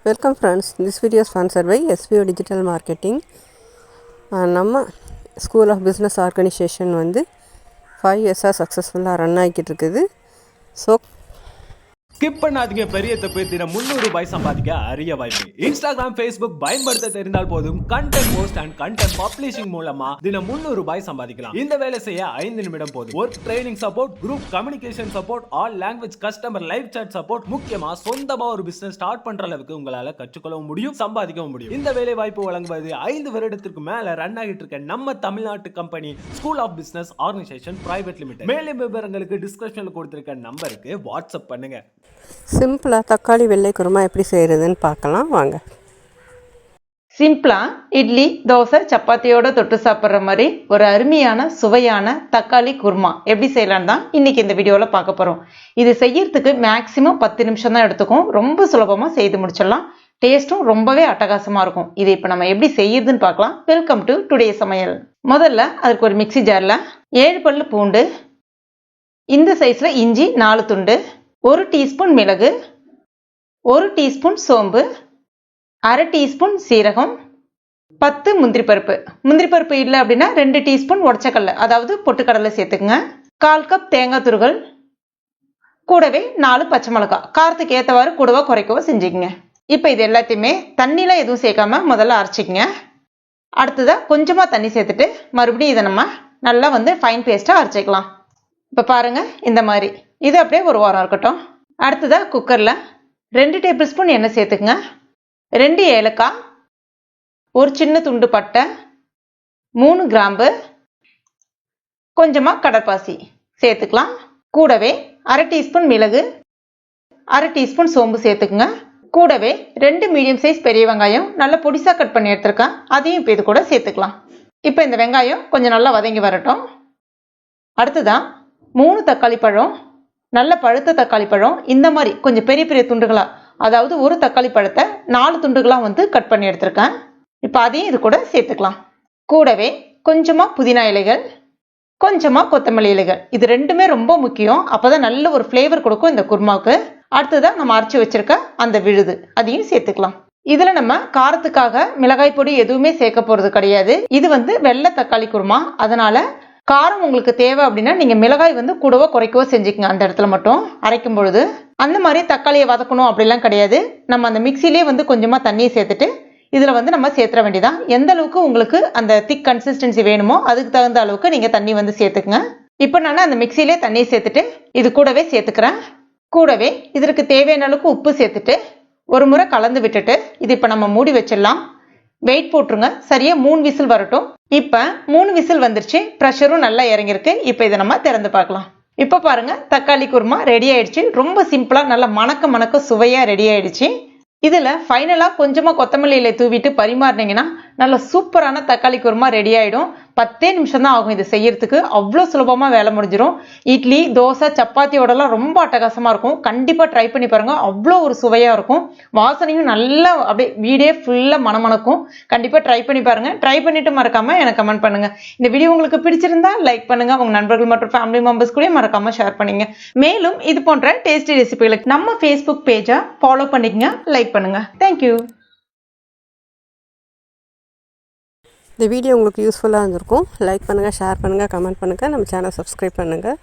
Welcome friends, this video is sponsored by SVO Digital Marketing. நம்ம School of Business Organization வந்து 5 years சக்ஸஸ்ஃபுல்லாக run ஆகிக்கிட்டு இருக்குது. So skip பண்ணாதீங்க, பெரிய தப்பு. தினம் 300 ரூபாய் சம்பாதிக்க அரிய வாய்ப்பு. இன்ஸ்டாகிராம், ஃபேஸ்புக் பயன்படுத்த தெரிந்தால் போதும் content post and content publishing மூலமா தினம் 300 ரூபாய் சம்பாதிக்கலாம். இந்த வேலை செய்ய 5 நிமிடம் போதும். Work training support, group communication support, all language customer live chat support, முக்கியமா சொந்தமா ஒரு பிசினஸ் ஸ்டார்ட் பண்ற அளவுக்கு உங்களால கற்றுக்கொள்ளவும் முடியும், சம்பாதிக்கவும் முடியும். இந்த வேலை வாய்ப்பு வழங்குவது 5 வருடத்திற்கு மேல ரன் ஆகிட்டு இருக்க நம்ம தமிழ்நாட்டு company school of business organisation private limited. மேலும் விவரங்களுக்கு டிஸ்கிரிப்ஷன்ல கொடுத்திருக்க நம்பருக்கு வாட்ஸ்அப் பண்ணுங்க. சிம்பிளாக தக்காளி வெள்ளை குருமா எப்படி செய்கிறதுன்னு பார்க்கலாம் வாங்க. சிம்பிளாக இட்லி, தோசை, சப்பாத்தியோட தொட்டு சாப்பிட்ற மாதிரி ஒரு அருமையான சுவையான தக்காளி குருமா எப்படி செய்யலான்னு தான் இன்றைக்கி இந்த வீடியோவில் பார்க்க போகிறோம். இது செய்யறதுக்கு மேக்ஸிமம் 10 நிமிஷம் தான் எடுத்துக்கும். ரொம்ப சுலபமாக செய்து முடிச்சிடலாம். டேஸ்ட்டும் ரொம்பவே அட்டகாசமாக இருக்கும். இது இப்போ நம்ம எப்படி செய்யறதுன்னு பார்க்கலாம். வெல்கம் டு டுடே சமையல். முதல்ல அதுக்கு ஒரு மிக்சி ஜாரில் 7 பல்லு பூண்டு, இந்த சைஸில் இஞ்சி 4 துண்டு, 1 டீஸ்பூன் மிளகு, 1 டீஸ்பூன் சோம்பு, அரை டீஸ்பூன் சீரகம், 10 முந்திரி பருப்பு. முந்திரி பருப்பு இல்லை அப்படின்னா 2 டீஸ்பூன் உடச்சக்கடலை, அதாவது பொட்டுக்கடலை சேர்த்துக்குங்க. 1/4 கப் தேங்காய் துருகல், கூடவே 4 பச்சை மிளகாய். காரத்துக்கு ஏற்றவாறு கூடவோ குறைக்கவோ செஞ்சுக்கங்க. இப்போ இது எல்லாத்தையுமே தண்ணிலாம் எதுவும் சேர்க்காம முதல்ல அரைச்சிக்கங்க. அடுத்ததாக கொஞ்சமாக தண்ணி சேர்த்துட்டு மறுபடியும் இதை நம்ம நல்லா ஃபைன் பேஸ்ட்டாக அரைச்சிக்கலாம். இப்போ பாருங்கள், இந்த மாதிரி இது அப்படியே ஒரு வாரம் இருக்கட்டும். அடுத்ததாக குக்கரில் 2 டேபிள் ஸ்பூன் எண்ணெய் சேர்த்துக்குங்க. 2 ஏலக்காய், ஒரு சின்ன துண்டு பட்டை, 3 கிராம்பு, கொஞ்சமாக கடற்பாசி சேர்த்துக்கலாம். கூடவே அரை டீஸ்பூன் மிளகு, அரை டீஸ்பூன் சோம்பு சேர்த்துக்குங்க. கூடவே 2 மீடியம் சைஸ் பெரிய வெங்காயம் நல்லா பொடிசாக கட் பண்ணி எடுத்துருக்கேன், அதையும் இப்போ இது கூட சேர்த்துக்கலாம். இப்போ இந்த வெங்காயம் கொஞ்சம் நல்லா வதங்கி வரட்டும். அடுத்ததான் 3 தக்காளி பழம், நல்ல பழுத்த தக்காளி பழம், இந்த மாதிரி கொஞ்சம் பெரிய பெரிய துண்டுகளாக, அதாவது ஒரு தக்காளி பழத்தை 4 துண்டுகளாக கட் பண்ணி எடுத்திருக்கேன். இப்போ அதையும் இது கூட சேர்த்துக்கலாம். கூடவே கொஞ்சமாக புதினா இலைகள், கொஞ்சமாக கொத்தமல்லி இலைகள். இது ரெண்டுமே ரொம்ப முக்கியம், அப்போ தான் நல்ல ஒரு ஃப்ளேவர் கொடுக்கும் இந்த குருமாவுக்கு. அடுத்ததான் நம்ம அரைச்சி வச்சிருக்க அந்த விழுது, அதையும் சேர்த்துக்கலாம். இதில் நம்ம காரத்துக்காக மிளகாய் பொடி எதுவுமே சேர்க்க போகிறது கிடையாது. இது வெள்ளை தக்காளி குருமா, அதனால காரம் உங்களுக்கு தேவை அப்படின்னா நீங்கள் மிளகாய் கூடவோ குறைக்கவோ செஞ்சுக்கங்க. அந்த இடத்துல மட்டும் அரைக்கும் பொழுது அந்த மாதிரி தக்காளியை வதக்கணும் அப்படிலாம் கிடையாது. நம்ம அந்த மிக்சிலே கொஞ்சமாக தண்ணியை சேர்த்துட்டு இதில் நம்ம சேர்த்துற வேண்டியதான். எந்த அளவுக்கு உங்களுக்கு அந்த திக் கன்சிஸ்டன்சி வேணுமோ அதுக்கு தகுந்த அளவுக்கு நீங்கள் தண்ணி சேர்த்துக்குங்க. இப்போ நான் அந்த மிக்சிலே தண்ணியை சேர்த்துட்டு இது கூடவே சேர்த்துக்கிறேன். கூடவே இதற்கு தேவையான அளவுக்கு உப்பு சேர்த்துட்டு ஒரு முறை கலந்து விட்டுட்டு இது இப்போ நம்ம மூடி வச்சிடலாம். வெயிட் போட்டுருங்க. சரியா 3 விசில் வரட்டும். இப்போ 3 விசில் வந்துருச்சு, ப்ரெஷரும் நல்லா இறங்கிருக்கு. இப்போ இதை நம்ம திறந்து பார்க்கலாம். இப்போ பாருங்க, தக்காளி குருமா ரெடி ஆயிடுச்சு. ரொம்ப சிம்பிளா நல்லா மணக்க சுவையா ரெடி ஆயிடுச்சு. இதுல ஃபைனலா கொஞ்சமா கொத்தமல்லி இலை தூவிட்டு பரிமாறினீங்கன்னா நல்ல சூப்பரான தக்காளி குருமா ரெடி ஆயிடும். 10 நிமிஷம் தான் ஆகும் இது செய்யறதுக்கு. அவ்வளோ சுலபமா வேலை முடிஞ்சிடும். இட்லி, தோசை, சப்பாத்தியோடலாம் ரொம்ப அட்டகாசமா இருக்கும். கண்டிப்பா ட்ரை பண்ணி பாருங்க. அவ்வளோ ஒரு சுவையா இருக்கும். வாசனையும் நல்லா அப்படியே வீடே ஃபுல்லா மணமணக்கும். கண்டிப்பா ட்ரை பண்ணி பாருங்க. ட்ரை பண்ணிட்டு மறக்காம எனக்கு கமெண்ட் பண்ணுங்க. இந்த வீடியோ உங்களுக்கு பிடிச்சிருந்தா லைக் பண்ணுங்க. உங்க நண்பர்கள் மற்றும் ஃபேமிலி மெம்பர்ஸ் கூட மறக்காம ஷேர் பண்ணுங்க. மேலும் இது போன்ற டேஸ்டி ரெசிபிகளுக்கு நம்ம ஃபேஸ்புக் பேஜை ஃபாலோ பண்ணிக்கங்க, லைக் பண்ணுங்க. தேங்க்யூ. இந்த வீடியோ உங்களுக்கு யூஸ்ஃபுல்லாக இருந்திருக்கும். லைக் பண்ணுங்கள், ஷேர் பண்ணுங்கள், கமெண்ட் பண்ணுங்கள். நம்ம சேனல் சப்ஸ்கிரைப் பண்ணுங்கள்.